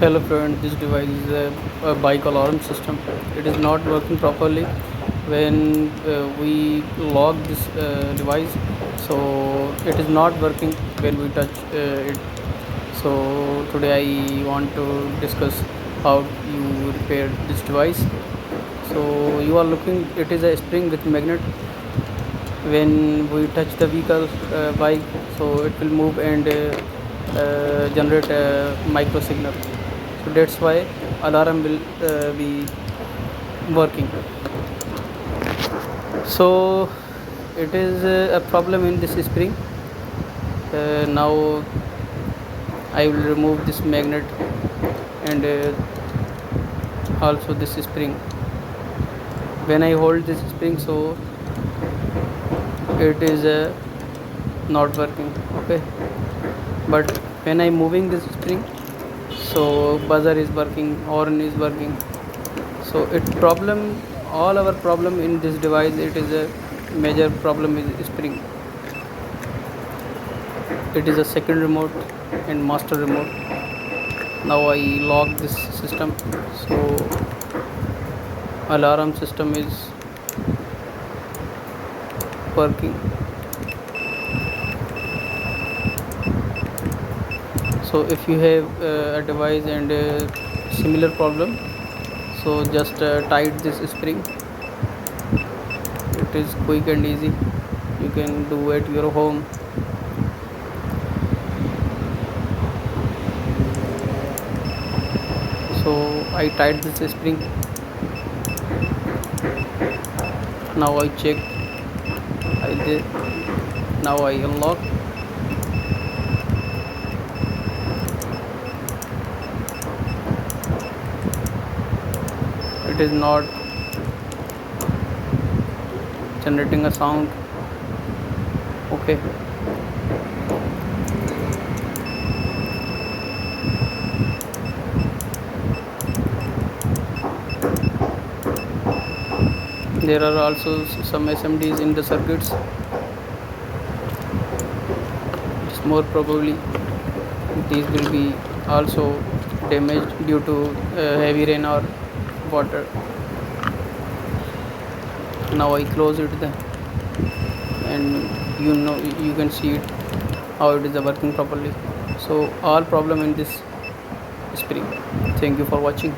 Hello friend, this device is a bike alarm system. It is not working properly when we lock this device, so it is not working when we touch it. So today I want to discuss how you repair this device. So you are looking, it is a spring with magnet. When we touch the vehicle bike, so it will move and generate a micro signal, so that's why alarm will be working. So it is a problem in this spring. Now I will remove this magnet and also this spring. When I hold this spring, so it is not working, okay. But when I moving this spring, so buzzer is working, horn is working. So it problem, all our problem in this device, it is a major problem is spring. It is a second remote and master remote. Now I lock this system, so alarm system is working. So if you have a device and similar problem, so just tight this spring. It is quick and easy, you can do at your home. So I tied this spring. Now I check, I did. Now I unlock. It is not generating a sound, okay. There are also some SMDs in the circuits. It's more probably these will be also damaged due to heavy rain or water. Now I close it then, and you can see it how it is working properly. So all problem in this spring. Thank you for watching.